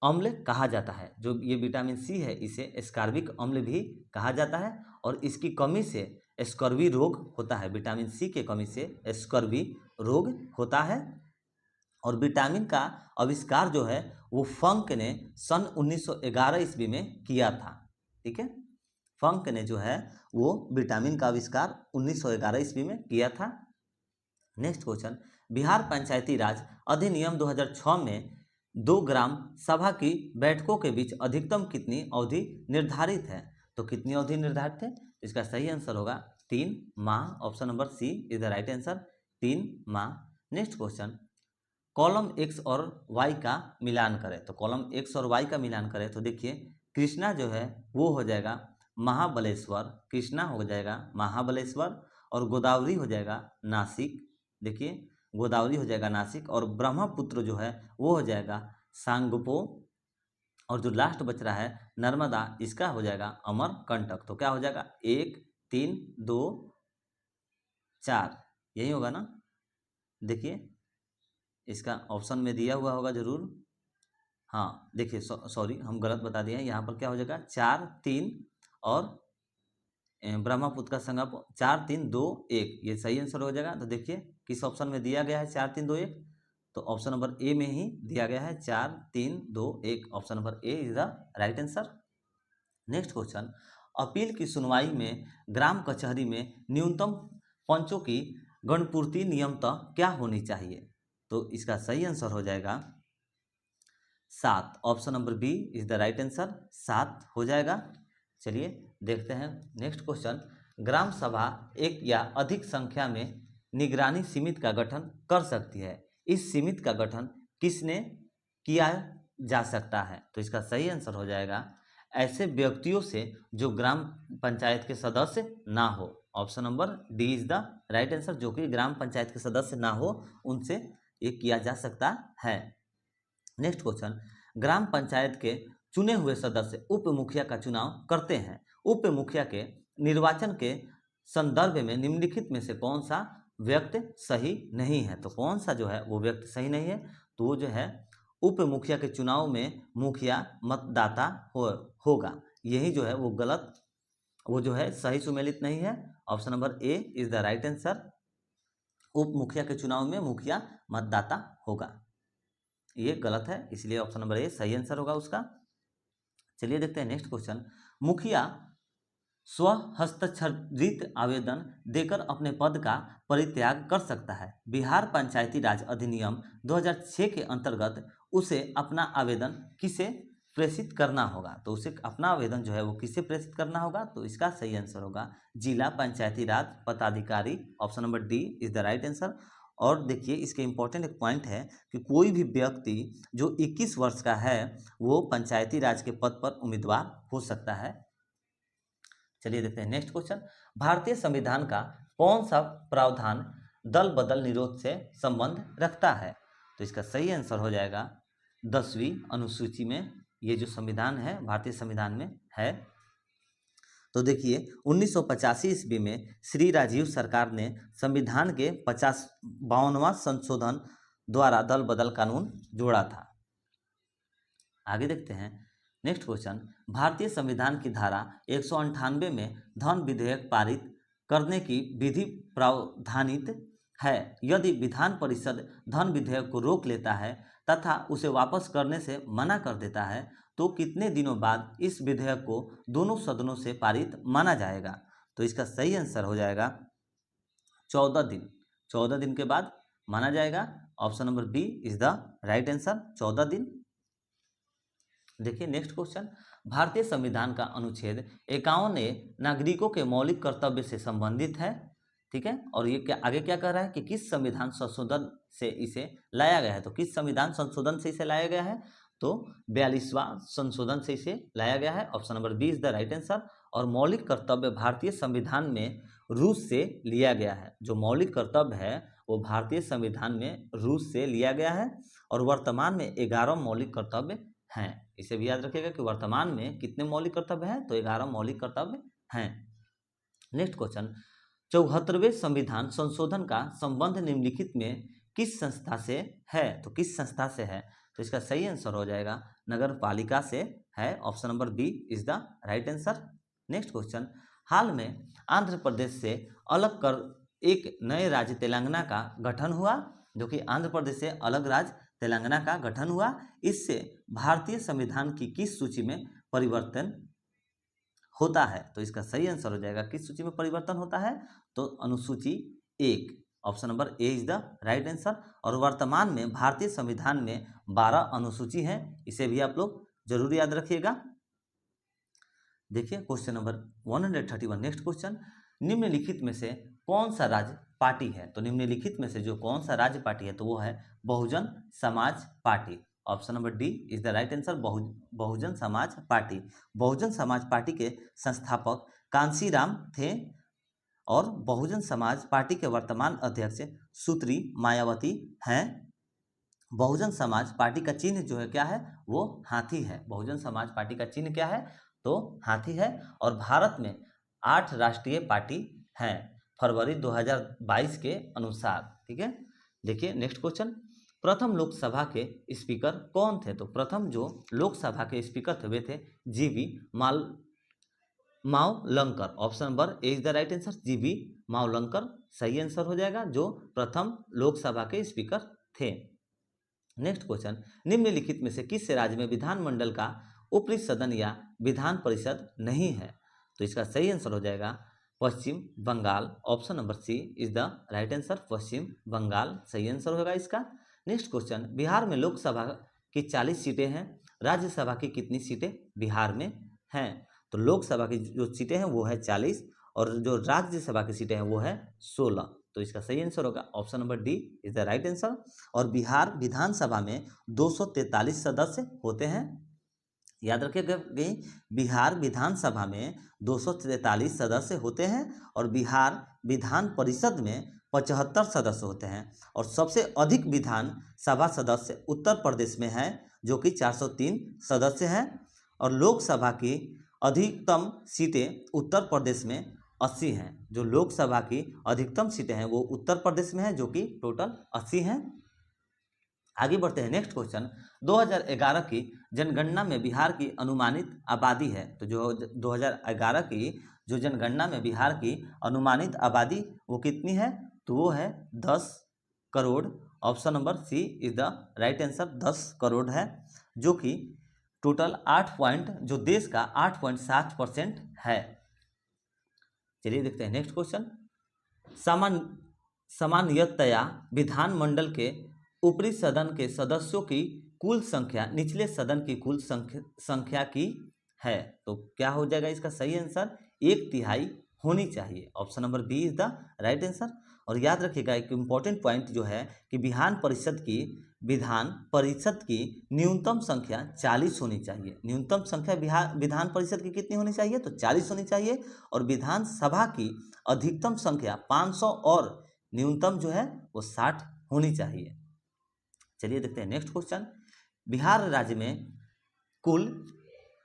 A: अम्ल कहा जाता है, जो ये विटामिन सी है इसे एस्कॉर्बिक अम्ल भी कहा जाता है। और इसकी कमी से स्कर्वी रोग होता है, विटामिन सी के कमी से स्कर्वी रोग होता है। और विटामिन का आविष्कार जो है वो फंक ने सन 1911 ईस्वी में किया था। ठीक है, फंक ने जो है वो विटामिन का आविष्कार 1911 ईस्वी में किया था। नेक्स्ट क्वेश्चन, बिहार पंचायती राज अधिनियम 2006 में 2 ग्राम सभा की बैठकों के बीच अधिकतम कितनी अवधि निर्धारित है? तो कितनी अवधि निर्धारित है? इसका सही आंसर होगा 3 माह। Option number C is the right answer, 3 माह। नेक्स्ट क्वेश्चन, कॉलम एक्स और वाई का मिलान करें। तो कॉलम एक्स और वाई का मिलान करें तो देखिए कृष्णा जो है वो हो जाएगा महाबलेश्वर, कृष्णा हो जाएगा महाबलेश्वर। और गोदावरी हो जाएगा नासिक, देखिए गोदावरी हो जाएगा नासिक। और ब्रह्मपुत्र जो है वो हो जाएगा सांगपो। और जो लास्ट बच रहा है नर्मदा, इसका हो जाएगा अमरकंटक। तो क्या हो जाएगा 1 3 2 4, यही होगा ना। देखिए इसका ऑप्शन में दिया हुआ होगा जरूर। हाँ देखिए सॉरी हम गलत बता दिए हैं, यहाँ पर क्या हो जाएगा 4 3 और ब्रह्मपुत्र का संगम 4 3 2 1, ये सही आंसर हो जाएगा। तो देखिए किस ऑप्शन में दिया गया है 4 3 2 1, तो ऑप्शन नंबर ए में ही दिया गया है 4 3 2 1। Option number A is the right answer. Next question, appeal की सुनवाई में ग्राम कचहरी में न्यूनतम पंचों की गणपूर्ति नियमतः क्या होनी चाहिए? तो इसका सही आंसर हो जाएगा 7। Option number B is the right answer, 7 हो जाएगा। चलिए देखते हैं नेक्स्ट क्वेश्चन, ग्राम सभा एक या अधिक संख्या में निगरानी समिति का गठन कर सकती है, इस समिति का गठन किसने किया जा सकता है? तो इसका सही आंसर हो जाएगा ऐसे व्यक्तियों से जो ग्राम पंचायत के सदस्य ना हो। Option number D is the right answer, जो कि ग्राम पंचायत के सदस्य ना हो उनसे ये किया जा सकता है। नेक्स्ट क्वेश्चन, ग्राम पंचायत के चुने हुए सदस्य उप मुखिया का चुनाव करते हैं, उप मुखिया के निर्वाचन के संदर्भ में निम्नलिखित में से कौन सा व्यक्ति सही नहीं है। तो कौन सा जो है वो व्यक्ति सही नहीं है, तो वो जो है उप मुखिया के चुनाव में मुखिया मतदाता होगा, यही जो है वो गलत, वो जो है सही सुमेलित नहीं है। Option number A is the right answer. उप मुखिया के चुनाव में मुखिया मतदाता होगा, ये गलत है, इसलिए ऑप्शन नंबर ए सही आंसर होगा उसका। चलिए देखते हैं नेक्स्ट क्वेश्चन। मुखिया स्व हस्ताक्षरित आवेदन देकर अपने पद का परित्याग कर सकता है। बिहार पंचायती राज अधिनियम 2006 के अंतर्गत उसे अपना आवेदन किसे प्रेषित करना होगा, तो उसे अपना आवेदन जो है वो किसे प्रेषित करना होगा, तो इसका सही आंसर होगा जिला पंचायती राज पदाधिकारी। Option number D is the right answer. और देखिए इसके इंपॉर्टेंट एक पॉइंट है कि कोई भी व्यक्ति जो 21 वर्ष का है वो पंचायती राज के पद पर उम्मीदवार हो सकता है। चलिए देखते हैं नेक्स्ट क्वेश्चन। भारतीय संविधान का कौन सा प्रावधान दल बदल निरोध से संबंध रखता है, तो इसका सही आंसर हो जाएगा 10वीं अनुसूची में, ये जो संविधान है भारतीय संविधान में है। तो देखिए 1985 ईस्वी में श्री राजीव सरकार ने संविधान के 52वां संशोधन द्वारा दल बदल कानून जोड़ा था। आगे देखते हैं नेक्स्ट क्वेश्चन। भारतीय संविधान की धारा 198 में धन विधेयक पारित करने की विधि प्रावधानित है। यदि विधान परिषद धन विधेयक को रोक लेता है तथा उसे वापस करने से मना कर देता है तो कितने दिनों बाद इस विधेयक को दोनों सदनों से पारित माना जाएगा, तो इसका सही आंसर हो जाएगा 14 दिन। 14 दिन के बाद माना जाएगा। Option number B is the right answer, 14 दिन। देखिए नेक्स्ट क्वेश्चन। भारतीय संविधान का अनुच्छेद 51 नागरिकों के मौलिक कर्तव्य से संबंधित है, ठीक है। और ये क्या आगे क्या कह रहा है कि किस संविधान संशोधन से इसे लाया गया है, तो किस संविधान संशोधन से इसे लाया गया है, तो 42वां संशोधन से इसे लाया गया है। Option number B is the right answer. और मौलिक कर्तव्य भारतीय संविधान में रूस से लिया गया है, जो मौलिक कर्तव्य है वो भारतीय संविधान में रूस से लिया गया है। और वर्तमान में 11 मौलिक कर्तव्य हैं, इसे भी याद रखिएगा कि वर्तमान में कितने मौलिक कर्तव्य हैं, तो 11 मौलिक कर्तव्य हैं। Next question. 74वें संविधान संशोधन का संबंध निम्नलिखित में किस संस्था से है, तो किस संस्था से है, तो इसका सही आंसर हो जाएगा नगर पालिका से है। Option number B is the right answer. Next question. हाल में आंध्र प्रदेश से अलग कर एक नए राज्य तेलंगाना का गठन हुआ, जो कि आंध्र प्रदेश से अलग राज्य तेलंगाना का गठन हुआ। इससे भारतीय संविधान की किस सूची में परिवर्तन होता है, तो इसका सही आंसर हो जाएगा किस सूची में परिवर्तन होता है, तो अनुसूची 1। Option number A is the right answer. और वर्तमान में भारतीय संविधान में 12 अनुसूची हैं, इसे भी आप लोग जरूर याद रखिएगा। देखिए क्वेश्चन नंबर 131। Next question. निम्नलिखित में से कौन सा राज्य पार्टी है, तो निम्नलिखित में से जो कौन सा राज्य पार्टी है, तो वो है Bahujan Samaj party. Option number D is the right answer, Bahujan Samaj party. Bahujan Samaj party के संस्थापक कांशीराम थे और बहुजन समाज पार्टी के वर्तमान अध्यक्ष सुश्री मायावती हैं। बहुजन समाज पार्टी का चिन्ह जो है क्या है, वो हाथी है। बहुजन समाज पार्टी का चिन्ह क्या है, तो हाथी है। और भारत में 8 राष्ट्रीय पार्टी हैं फरवरी 2022 के अनुसार, ठीक है। देखिए नेक्स्ट क्वेश्चन। प्रथम लोकसभा के स्पीकर कौन थे, तो प्रथम जो लोकसभा के स्पीकर थे वे थे जीवी Mavalankar. Option number A is the right answer, जीवी मावलंकर सही आंसर हो जाएगा, जो प्रथम लोकसभा के स्पीकर थे। Next question. निम्नलिखित में से किस राज्य में विधानमंडल का ऊपरी सदन या विधान परिषद नहीं है, तो इसका सही आंसर हो जाएगा Paschim Bengal. Option number C is the right answer, Paschim Bengal सही आंसर होगा इसका। Next question. बिहार में लोकसभा की 40 सीटें हैं, राज्यसभा की कितनी सीटें बिहार में हैं, तो लोकसभा की जो सीटें हैं वो है 40 और जो राज्यसभा की सीटें हैं वो है 16, तो इसका सही आंसर होगा option number D is the right answer. और बिहार विधानसभा में 243 सदस्य होते हैं, याद रखिएगा बिहार विधानसभा में 243 सदस्य होते हैं। और बिहार विधान परिषद में 75 सदस्य होते हैं। और सबसे अधिक विधानसभा सदस्य उत्तर प्रदेश में है, जो कि 403 सदस्य हैं। और लोकसभा की अधिकतम सीटें उत्तर प्रदेश में 80 हैं। जो लोकसभा की अधिकतम सीटें हैं वो उत्तर प्रदेश में है, जो कि टोटल 80 हैं। आगे बढ़ते हैं, नेक्स्ट क्वेश्चन। 2011 की जनगणना में बिहार की अनुमानित आबादी है, तो जो 2011 की जो जनगणना में बिहार की अनुमानित आबादी वो कितनी है, तो वो है 10 crore. Option number C is the right answer, 10 crore है, जो कि टोटल 8 पॉइंट जो देश का 8.7% है। चलिए देखते हैं नेक्स्ट क्वेश्चन। सामान्यतया विधानमंडल के ऊपरी सदन के सदस्यों की कुल संख्या निचले सदन की कुल संख्या की है, तो क्या हो जाएगा इसका सही आंसर, 1/3 होनी चाहिए। Option number B is the right answer. और याद रखिएगा एक इंपॉर्टेंट पॉइंट जो है कि विधान परिषद की न्यूनतम संख्या 40 होनी चाहिए। न्यूनतम संख्या विधान परिषद की कितनी होनी चाहिए, तो 40 होनी चाहिए। और विधानसभा की अधिकतम संख्या 500 और न्यूनतम जो है वो 60 होनी चाहिए। चलिए देखते हैं नेक्स्ट क्वेश्चन। बिहार राज्य में कुल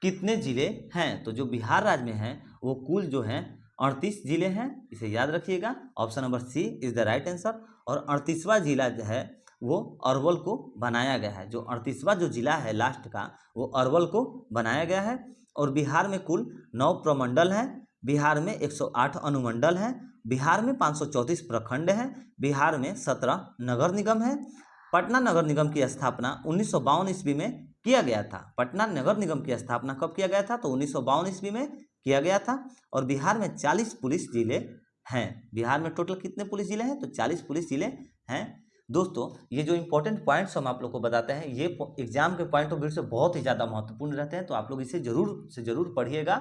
A: कितने जिले हैं, तो जो बिहार राज्य में है वो कुल जो है 38 जिले हैं, इसे याद रखिएगा। Option number C is the right answer. और 38वां जिला जो है वो अरवल को बनाया गया है। जो 38वां जो जिला है लास्ट का वो अरवल को बनाया गया है। और बिहार में कुल 9 प्रमंडल हैं, बिहार में 108 अनुमंडल हैं, बिहार में 534 प्रखंड हैं, बिहार में 17 नगर निगम हैं। पटना नगर निगम की स्थापना 1952 ईस्वी में किया गया था। पटना नगर निगम की स्थापना कब किया गया था, तो 1952 ईस्वी में किया गया था। और बिहार में 40 पुलिस जिले हैं। बिहार में टोटल कितने पुलिस जिले हैं, तो 40 पुलिस जिले हैं। दोस्तों ये जो इंपॉर्टेंट पॉइंट्स हम आप लोग को बताते हैं ये एग्जाम के पॉइंट ऑफ व्यू से बहुत ही ज़्यादा महत्वपूर्ण रहते हैं, तो आप लोग इसे जरूर पढ़िएगा।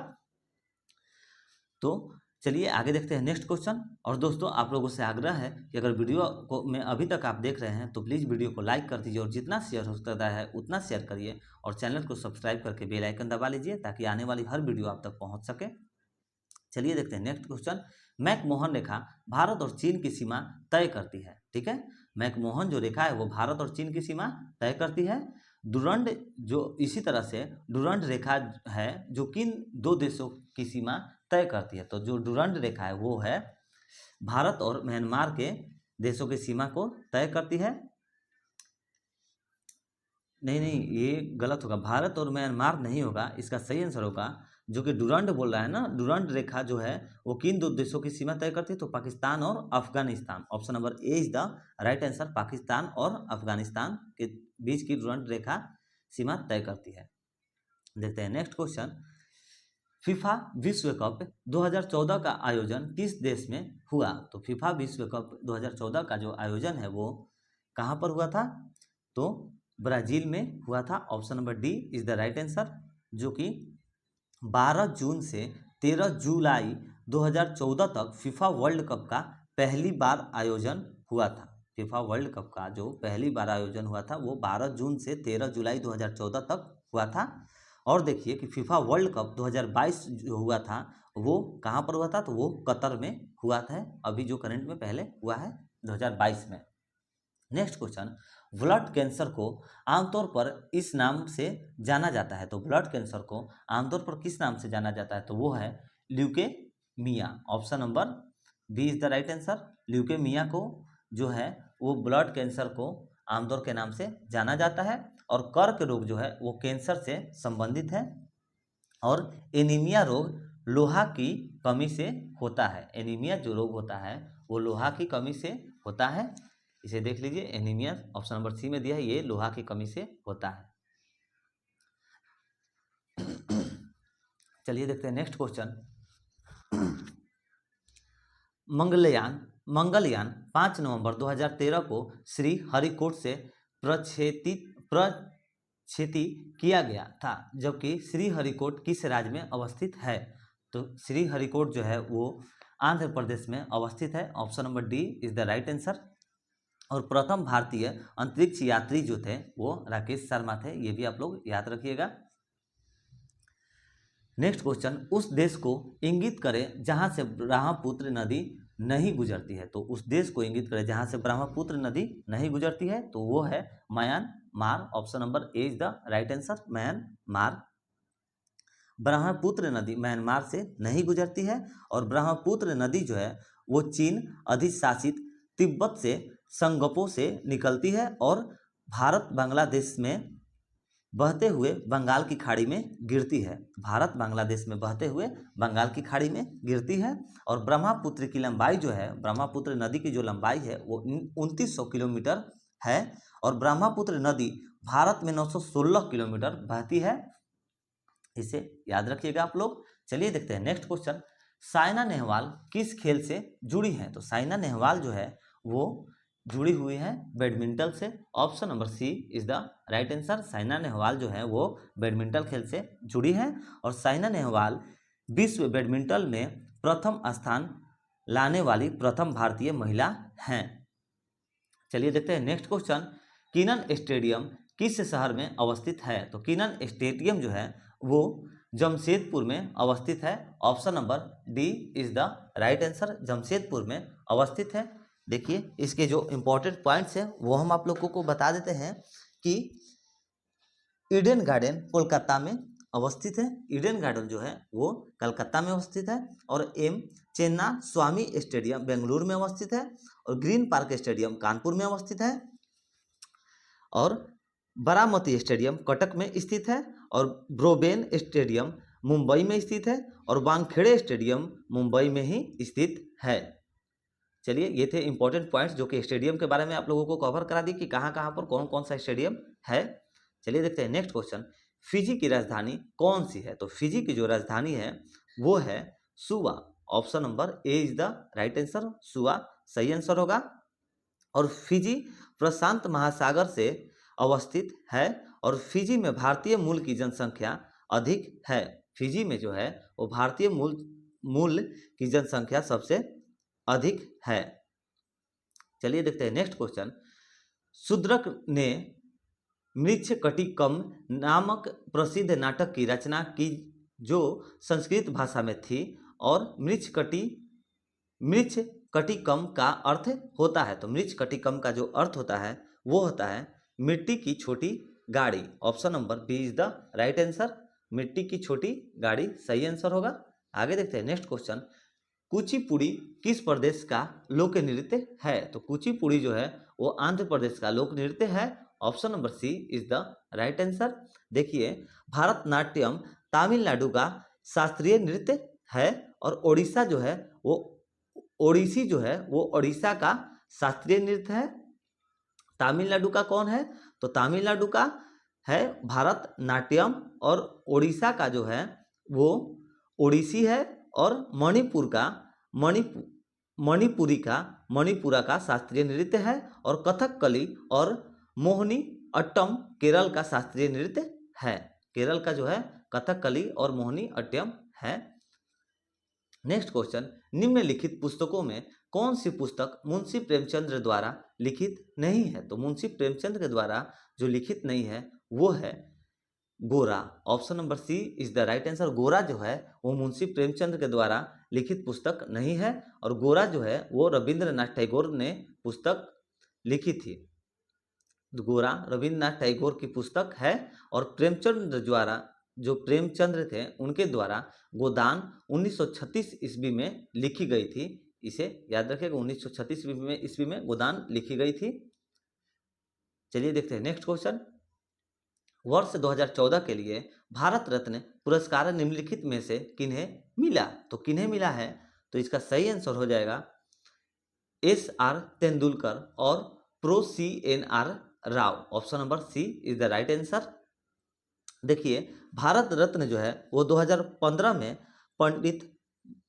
A: तो चलिए आगे देखते हैं नेक्स्ट क्वेश्चन। और दोस्तों आप लोगों से आग्रह है कि अगर वीडियो को में अभी तक आप देख रहे हैं तो प्लीज़ वीडियो को लाइक कर दीजिए और जितना शेयर हो सकता है उतना शेयर करिए और चैनल को सब्सक्राइब करके बेल आइकन दबा लीजिए ताकि आने वाली हर वीडियो आप तक पहुंच सके। चलिए देखते हैं नेक्स्ट क्वेश्चन। मैकमोहन रेखा भारत और चीन की सीमा तय करती है, ठीक है। मैकमोहन जो रेखा है वो भारत और चीन की सीमा तय करती है। डुरंड जो इसी तरह से डुरंड रेखा है जो किन 2 देशों की सीमा तय करती है, तो जो डुरंड रेखा है वो है भारत और म्यांमार के देशों की सीमा को तय करती है। नहीं ये गलत होगा, भारत और म्यांमार नहीं होगा, इसका सही आंसर होगा जो कि डुरंड बोल रहा है ना, डुरंड रेखा जो है वो किन 2 देशों की सीमा तय करती है, तो पाकिस्तान और Afghanistan. Option number A is the right answer, Pakistan और अफगानिस्तान के बीच की डुरंड रेखा सीमा तय करती है। देखते हैं नेक्स्ट क्वेश्चन। फीफा विश्व कप 2014 का आयोजन किस देश में हुआ, तो फीफा विश्व कप 2014 का जो आयोजन है वो कहाँ पर हुआ था, तो ब्राज़ील में हुआ था। Option number D is the right answer, जो कि 12 जून से 13 जुलाई 2014 तक फीफा वर्ल्ड कप का पहली बार आयोजन हुआ था। फीफा वर्ल्ड कप का जो पहली बार आयोजन हुआ था वो 12 जून से 13 जुलाई 2014 तक हुआ था। और देखिए कि फीफा वर्ल्ड कप 2022 जो हुआ था वो कहाँ पर हुआ था, तो वो कतर में हुआ था, अभी जो करंट में पहले हुआ है 2022 में। Next question. ब्लड कैंसर को आमतौर पर इस नाम से जाना जाता है, तो ब्लड कैंसर को आमतौर पर किस नाम से जाना जाता है, तो वो है leukaemia. Option number B is the right answer. Leukaemia को जो है वो ब्लड कैंसर को आमतौर के नाम से जाना जाता है। और कर्क रोग जो है वो कैंसर से संबंधित है। और एनीमिया रोग लोहा की कमी से होता है। एनीमिया जो रोग होता है वो लोहा की कमी से होता है, इसे देख लीजिए। एनीमिया ऑप्शन नंबर सी में दिया है, ये लोहा की कमी से होता है। चलिए देखते हैं नेक्स्ट क्वेश्चन। मंगलयान 5 नवंबर 2013 को श्री हरिकोट से प्रक्षेपी किया गया था, जबकि श्री हरिकोट किस राज्य में अवस्थित है, तो श्री हरिकोट जो है वो आंध्र प्रदेश में अवस्थित है। Option number D is the right answer. और प्रथम भारतीय अंतरिक्ष यात्री जो थे वो राकेश शर्मा थे, ये भी आप लोग याद रखिएगा। Next question. उस देश को इंगित करें जहां से ब्रह्मपुत्र नदी नहीं गुजरती है, तो उस देश को इंगित करें जहां से ब्रह्मपुत्र नदी नहीं गुजरती है, तो वो है Myanmar. Option number A is the right answer, Myanmar. Brahmaputra नदी म्यांमार से नहीं गुजरती है और ब्रह्मपुत्र नदी जो है वो चीन अधिशासित तिब्बत से संगपो से निकलती है और भारत बांग्लादेश में बहते हुए बंगाल की खाड़ी में गिरती है। भारत बांग्लादेश में बहते हुए बंगाल की खाड़ी में गिरती है। और ब्रह्मपुत्र की लंबाई जो है, ब्रह्मपुत्र नदी की जो लंबाई है वो 2900 किलोमीटर है और ब्रह्मपुत्र नदी भारत में 916 किलोमीटर बहती है। इसे याद रखिएगा आप लोग। चलिए देखते हैं नेक्स्ट क्वेश्चन। साइना नेहवाल किस खेल से जुड़ी है? तो साइना नेहवाल जो है वो जुड़ी हुई है बैडमिंटन से। Option number C is the right answer. Saina Nehwal जो है वो बैडमिंटन खेल से जुड़ी है और साइना नेहवाल विश्व बैडमिंटन में प्रथम स्थान लाने वाली प्रथम भारतीय महिला हैं। चलिए देखते हैं नेक्स्ट क्वेश्चन। किनन स्टेडियम किस शहर में अवस्थित है? तो किनन स्टेडियम जो है वो जमशेदपुर में अवस्थित है। Option number D is the right answer. Jamshedpur में अवस्थित है। देखिए इसके जो इंपॉर्टेंट पॉइंट्स हैं वो हम आप लोगों को बता देते हैं कि ईडन गार्डन कोलकाता में अवस्थित है। ईडन गार्डन जो है वो कलकत्ता में अवस्थित है और एम चेन्ना स्वामी स्टेडियम बेंगलुरु में अवस्थित है और ग्रीन पार्क स्टेडियम कानपुर में अवस्थित है और बारामती स्टेडियम कटक में स्थित है और ब्रोबेन स्टेडियम मुंबई में स्थित है और वानखेड़े स्टेडियम मुंबई में ही स्थित है। चलिए ये थे इंपॉर्टेंट पॉइंट्स जो कि स्टेडियम के बारे में आप लोगों को कवर करा दी कि कहाँ कहाँ पर कौन कौन सा स्टेडियम है। चलिए देखते हैं नेक्स्ट क्वेश्चन। फिजी की राजधानी कौन सी है? तो फिजी की जो राजधानी है वो है सुवा। Option number A is the right answer. सुवा सही आंसर होगा। और फिजी प्रशांत महासागर से अवस्थित है और फिजी में भारतीय मूल की जनसंख्या अधिक है। फिजी में जो है वो भारतीय मूल की जनसंख्या सबसे अधिक है। चलिए देखते हैं नेक्स्ट क्वेश्चन। शूद्रक ने मृच्छकटिकम नामक प्रसिद्ध नाटक की रचना की जो संस्कृत भाषा में थी और मृच्छकटिकम का अर्थ होता है। तो मृच्छकटिकम का जो अर्थ होता है वो होता है मिट्टी की छोटी गाड़ी। Option number B is the right answer. मिट्टी की छोटी गाड़ी सही आंसर होगा। आगे देखते हैं नेक्स्ट क्वेश्चन। कुचिपुड़ी किस प्रदेश का लोक नृत्य है? तो कुचिपुड़ी जो है वो आंध्र प्रदेश का लोक नृत्य है। Option number C is the right answer. देखिए भारतनाट्यम तमिलनाडु का शास्त्रीय नृत्य है और ओडिशा जो है वो ओडिसी जो है वो ओडिशा का शास्त्रीय नृत्य है। तमिलनाडु का कौन है? तो तमिलनाडु का है भारतनाट्यम और ओडिशा का जो है वो ओडिसी है और मणिपुरा का शास्त्रीय नृत्य है और कथकली और मोहिनी अट्टम केरल का शास्त्रीय नृत्य है। केरल का जो है कथकली और मोहिनी अट्टम है। Next question. निम्नलिखित पुस्तकों में कौन सी पुस्तक मुंशी प्रेमचंद्र द्वारा लिखित नहीं है? तो मुंशी प्रेमचंद्र के द्वारा जो लिखित नहीं है वो है Gora. Option number C is the right answer. Gora जो है वो मुंशी प्रेमचंद्र के द्वारा लिखित पुस्तक नहीं है और गोरा जो है वो रविंद्रनाथ टैगोर ने पुस्तक लिखी थी। गोरा रविंद्रनाथ टैगोर की पुस्तक है और प्रेमचंद्र द्वारा जो प्रेमचंद्र थे उनके द्वारा गोदान 1936 ईस्वी में लिखी गई थी। इसे याद रखिएगा 1936 ईस्वी में गोदान लिखी गई थी। चलिए देखते हैं नेक्स्ट क्वेश्चन। वर्ष 2014 के लिए भारत रत्न पुरस्कार निम्नलिखित में से किन्हें मिला? तो किन्हें मिला है? तो इसका सही आंसर हो जाएगा SR तेंदुलकर और prof CNR Rao. Option number C is the right answer. देखिए भारत रत्न जो है वो 2015 में पंडित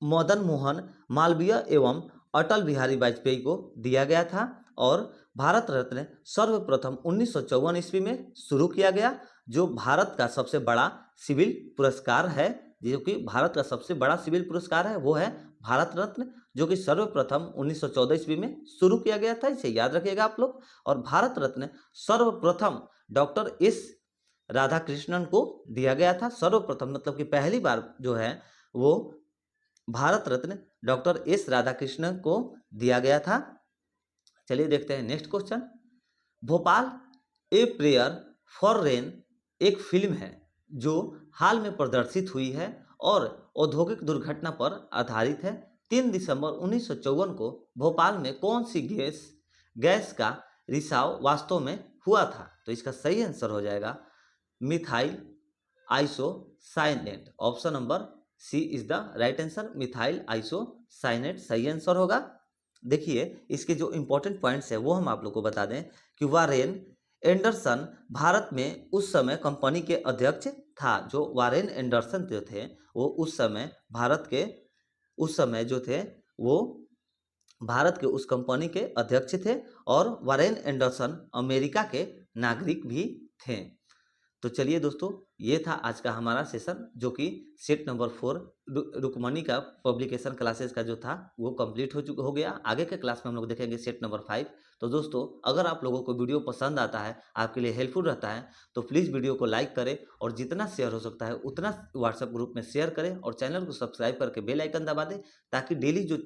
A: मदन मोहन मालवीय एवं अटल बिहारी वाजपेयी को दिया गया था और भारत रत्न सर्वप्रथम 1954 ईस्वी में शुरू किया गया जो भारत का सबसे बड़ा सिविल पुरस्कार है। जो कि भारत का सबसे बड़ा सिविल पुरस्कार है वो है भारत रत्न जो कि सर्वप्रथम 1914 ईस्वी में शुरू किया गया था। इसे याद रखिएगा आप लोग। और भारत रत्न सर्वप्रथम डॉक्टर एस राधाकृष्णन को दिया गया था। सर्वप्रथम मतलब कि पहली बार जो है वो भारत रत्न डॉक्टर एस राधाकृष्णन को दिया गया था। चलिए देखते हैं next question. Bhopal a prayer for rain एक फिल्म है जो हाल में प्रदर्शित हुई है और औद्योगिक दुर्घटना पर आधारित है। 3 दिसंबर 1954 को भोपाल में कौन सी गैस का रिसाव वास्तव में हुआ था? तो इसका सही आंसर हो जाएगा methyl isocyanate. Option number C is the right answer, methyl isocyanate सही आंसर होगा। देखिए इसके जो इंपॉर्टेंट पॉइंट्स है वो हम आप लोग को बता दें कि वारेन एंडरसन भारत में उस समय कंपनी के अध्यक्ष था। जो वारेन एंडरसन जो थे वो उस समय जो थे वो भारत के उस कंपनी के अध्यक्ष थे और वारेन एंडरसन अमेरिका के नागरिक भी थे। तो चलिए दोस्तों, ये था आज का हमारा सेशन जो कि सेट नंबर 4 रुकमणी का पब्लिकेशन क्लासेस का जो था वो कंप्लीट हो गया। आगे के क्लास में हम लोग देखेंगे सेट नंबर 5। तो दोस्तों, अगर आप लोगों को वीडियो पसंद आता है, आपके लिए हेल्पफुल रहता है, तो प्लीज़ वीडियो को लाइक करें और जितना शेयर हो सकता है उतना व्हाट्सएप ग्रुप में शेयर करें और चैनल को सब्सक्राइब करके बेल आइकन दबा दें ताकि डेली जो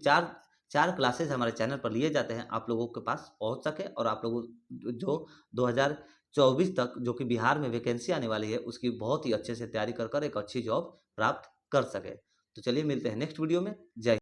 A: चार क्लासेस हमारे चैनल पर लिए जाते हैं आप लोगों के पास पहुंच सके और आप लोगों जो 2024 तक जो कि बिहार में वैकेंसी आने वाली है उसकी बहुत ही अच्छे से तैयारी कर एक अच्छी जॉब प्राप्त कर सके। तो चलिए मिलते हैं नेक्स्ट वीडियो में। जय